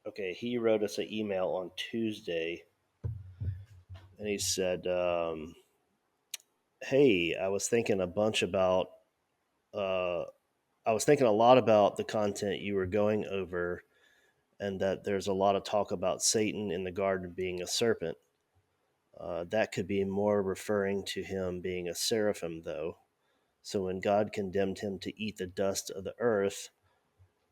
Okay, he wrote us an email on Tuesday, and he said, "Hey, uh, I was thinking a lot about the content you were going over, and that there's a lot of talk about Satan in the garden being a serpent. That could be more referring to him being a seraphim, though. So when God condemned him to eat the dust of the earth,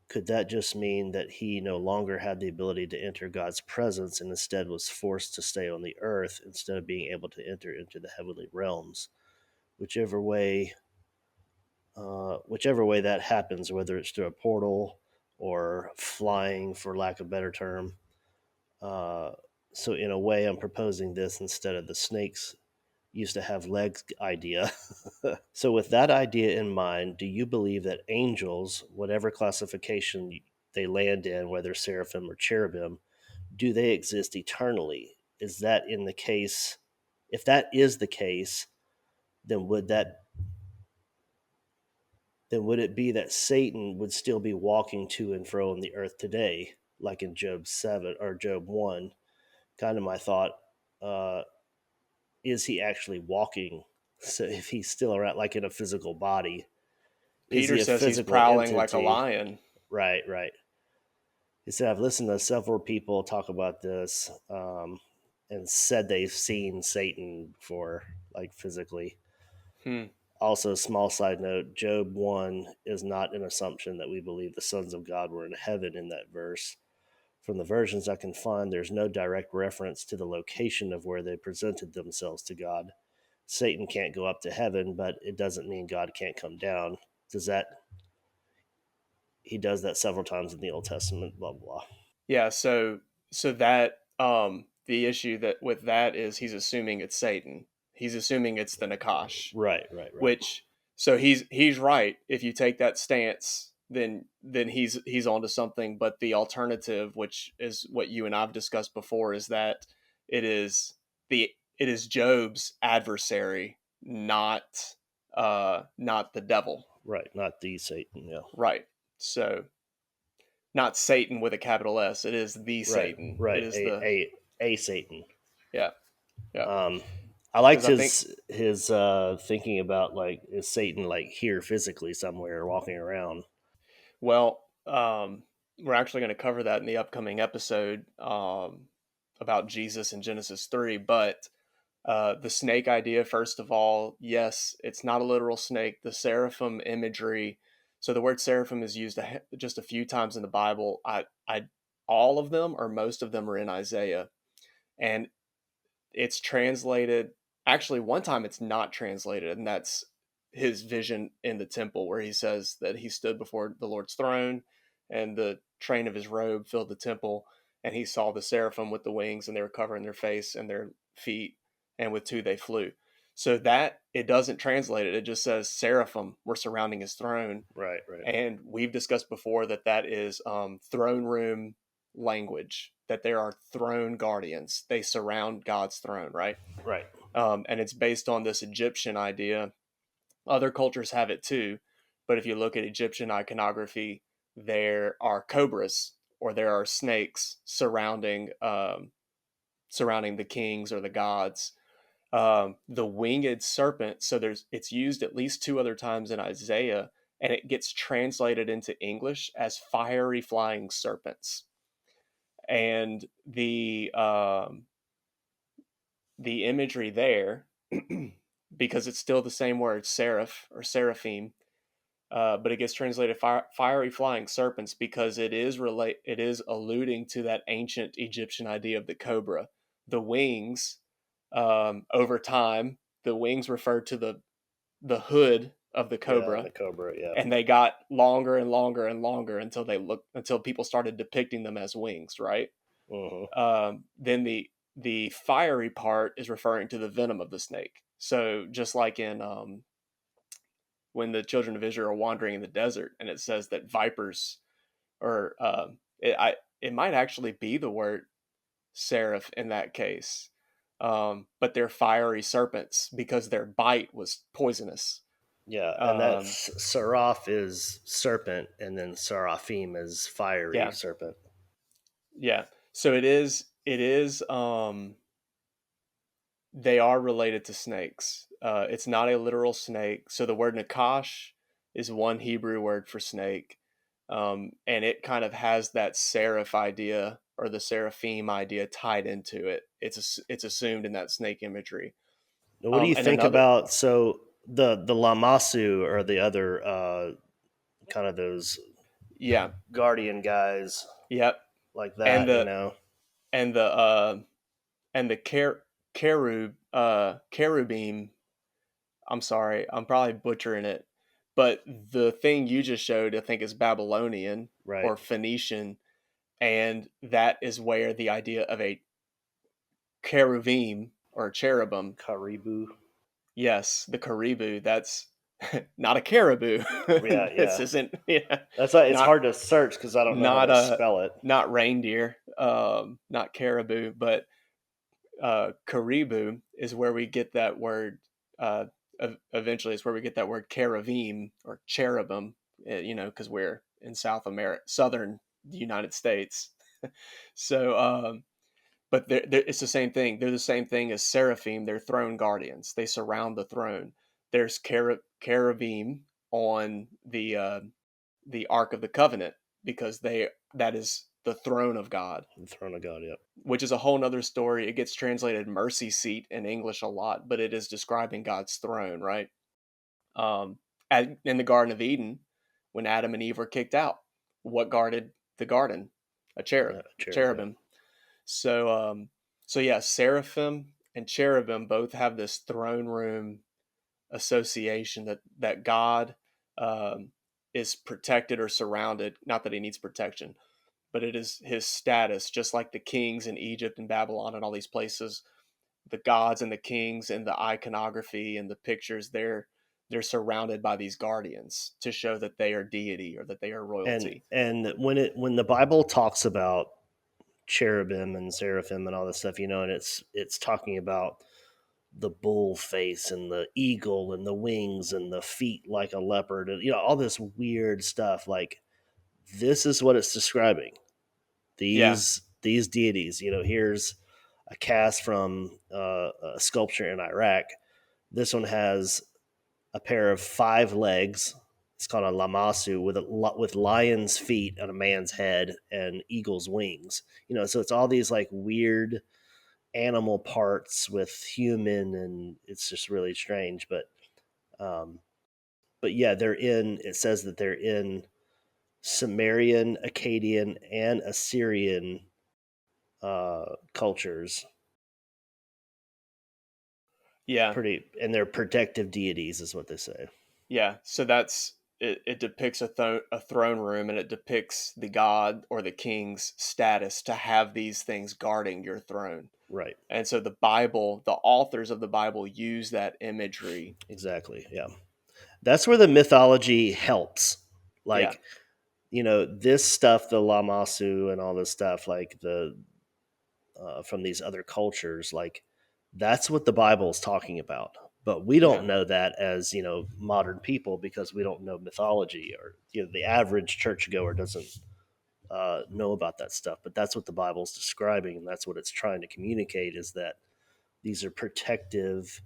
could that just mean that he no longer had the ability to enter God's presence and instead was forced to stay on the earth instead of being able to enter into the heavenly realms? Whichever way, whichever way that happens, whether it's through a portal or flying, for lack of a better term. Uh, so in a way, I'm proposing this instead of the snakes used to have legs idea. So, with that idea in mind, do you believe that angels, whatever classification they land in, whether seraphim or cherubim, do they exist eternally? Is that in the case? If that is the case, then would it be that Satan would still be walking to and fro on the earth today, like in Job 7 or Job 1? Kind of my thought. Uh, is he actually walking? So if he's still around, like in a physical body, is Peter he a says he's physical prowling like a entity? lion. Right, right. He said, I've listened to several people talk about this, and said they've seen Satan before, like physically. Hmm. Also, small side note, Job 1 is not an assumption that we believe the sons of God were in heaven in that verse. From the versions I can find, there's no direct reference to the location of where they presented themselves to God. Satan can't go up to heaven, but it doesn't mean God can't come down. Does that? He does that several times in the Old Testament. Blah blah. Yeah, so that the issue that with that is he's assuming it's Satan. He's assuming it's the Nakash, Right, right, right. which so he's right. If you take that stance, then he's onto something. But the alternative, which is what you and I've discussed before, is that it is it is Job's adversary, not the devil. Right, not the Satan. Yeah. Right. So not Satan with a capital S. It is the Right, Satan. It right. is A the a a Satan. yeah, yeah. Um, I liked Because I think his thinking about, like, is Satan like here physically somewhere walking around? well, we're actually going to cover that in the upcoming episode about Jesus in Genesis 3. But the snake idea, first of all, yes, it's not a literal snake. The seraphim imagery. So the word seraphim is used just a few times in the Bible. All of them or most of them are in Isaiah, and it's translated. Actually, one time it's not translated, and that's his vision in the temple, where he says that he stood before the Lord's throne, and the train of his robe filled the temple, and he saw the seraphim with the wings, and they were covering their face and their feet, and with two they flew. So that it doesn't translate it; it just says seraphim were surrounding his throne, Right, right, and we've discussed before that that is throne room language, that there are throne guardians. They surround God's throne, right? right. And it's based on this Egyptian idea. Other cultures have it too. But if you look at Egyptian iconography, there are cobras or there are snakes surrounding the kings or the gods. The winged serpent. So it's used at least two other times in Isaiah, and it gets translated into English as fiery flying serpents. And the imagery there, because it's still the same word, seraph or seraphim, but it gets translated fiery flying serpents because it is alluding to that ancient Egyptian idea of the cobra. The wings, over time, the wings referred to the hood of the Yeah, cobra, the cobra. Yeah. and they got longer and longer and longer until people started depicting them as wings, right? Hmm. Then the fiery part is referring to the venom of the snake. So just like in when the children of Israel are wandering in the desert, and it says that vipers, or it might actually be the word seraph in that case, but they're fiery serpents because their bite was poisonous. Yeah, and Um, that's seraph is serpent, and then seraphim is fiery yeah, serpent. Yeah. So it is they are related to snakes. It's not a literal snake. So the word nakash is one Hebrew word for snake. And it kind of has that seraph idea or the seraphim idea tied into it. It's assumed in that snake imagery. Now, what do you And think another, about the lamasu or the other kind of those yeah, guardian guys yep. like And that? You the know, and the uh and the cherubim. I'm sorry, I'm probably butchering it, but the thing you just showed, I think, is Babylonian right? or Phoenician, and that is where the idea of a cherubim or cherubim, Karibu. yes, the caribou, that's not a caribou. Yeah, This yeah. isn't, yeah, That's why it's not hard to search because I don't know how not to a spell it. not reindeer, not caribou, but caribou is where we get that word. Uh, Eventually, is where we get that word cherubim or cherubim. Because we're in South America, southern United States. So, but it's the same thing. They're the same thing as seraphim. They're throne guardians. They surround the throne. There's cherubim on the Ark of the Covenant because that is the throne of God, The throne of God. Yep. which is a whole nother story. It gets translated mercy seat in English a lot, but it is describing God's throne, right? Um, in the Garden of Eden, when Adam and Eve were kicked out, what guarded the garden? A cherub, Yeah, cherub. Yep. cherubim. So, so yeah, seraphim and cherubim both have this throne room association that God um, is protected or surrounded. Not that he needs protection, but it is his status, just like the kings in Egypt and Babylon and all these places. The gods and the kings and the iconography and the pictures, they're surrounded by these guardians to show that they are deity or that they are royalty. And when the Bible talks about cherubim and seraphim and all this stuff, and it's talking about the bull face and the eagle and the wings and the feet like a leopard, and all this weird stuff. Like, this is what it's describing. Yeah, These deities. Here's a cast from a sculpture in Iraq. This one has a pair of 5 legs. It's called a lamasu with lion's feet on a man's head and eagle's wings. So it's all these like weird animal parts with human, and it's just really strange. Um, but yeah, they're in. It says that they're in Sumerian, Akkadian, and Assyrian cultures. yeah, Pretty, and they're protective deities, is what they say. yeah. So that's it. It depicts a throne room, and it depicts the god or the king's status to have these things guarding your throne. Right. And so the Bible, the authors of the Bible, use that imagery. Exactly. Yeah. That's where the mythology helps. Yeah, Like, this stuff, the Lamasu and all this stuff, like the from these other cultures, like that's what the Bible is talking about. But we yeah, don't know that as modern people because we don't know mythology, or the average churchgoer doesn't know about that stuff. But that's what the Bible's describing, and that's what it's trying to communicate: is that these are protective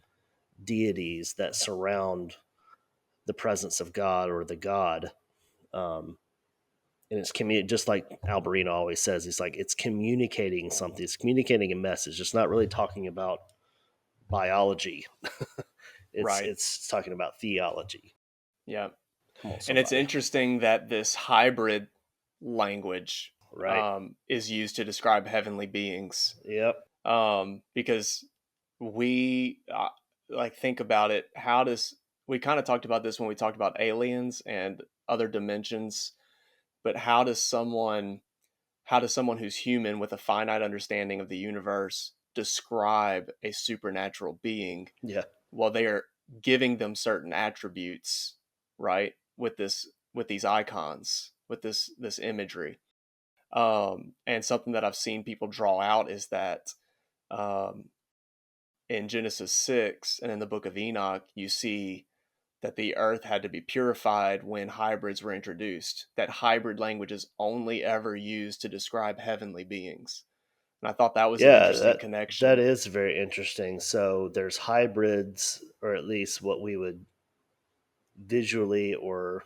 deities that surround the presence of God or the God. Um, and it's just like Alberino always says. He's like, it's communicating something. It's communicating a message. It's not really talking about biology. it's right. it's talking about theology. Yeah. Come on, And it's somebody. interesting that this hybrid language Right. is used to describe heavenly beings, Yep. because we like think about it. How does we kind of talked about this when we talked about aliens and other dimensions, but how does someone who's human with a finite understanding of the universe describe a supernatural being? Yeah. Well, they are giving them certain attributes, right? With these icons, with this imagery. And something that I've seen people draw out is that um, in Genesis 6 and in the book of Enoch, you see that the earth had to be purified when hybrids were introduced, that hybrid language is only ever used to describe heavenly beings. And I thought that was an Yeah, interesting that connection. is very interesting. So there's hybrids, or at least what we would visually or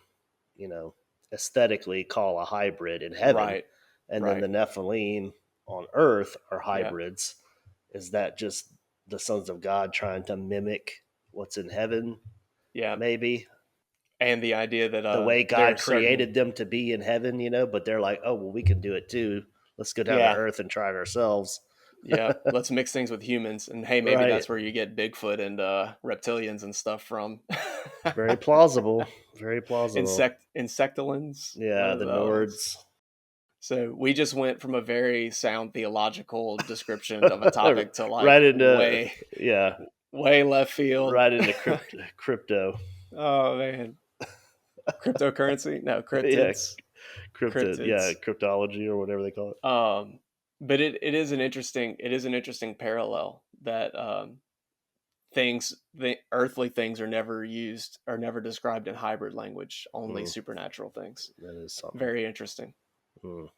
you know aesthetically call a hybrid in heaven, Right. and then Right. the Nephilim on Earth are Yeah. hybrids. Is that just the sons of God trying to mimic what's in heaven? Yeah. Maybe And the idea that the way there are God certain, created them to be in heaven, but they're like, oh well, we can do it too. Let's go down to yeah, Earth and try it ourselves. yeah, let's mix things with humans, and hey, maybe Right. that's where you get Bigfoot and reptilians and stuff from. Very plausible. Very plausible. Insectilins, one Yeah, of the those. Nords. So we just went from a very sound theological description of a topic to like Right into yeah, way left field. right into crypto. Oh man, cryptocurrency? No, Yeah, cryptids, yeah, cryptids. cryptology or whatever they call it. But it is an interesting parallel that the earthly things are never described in hybrid language, only Mm, supernatural things. that is something. Very interesting. Mm.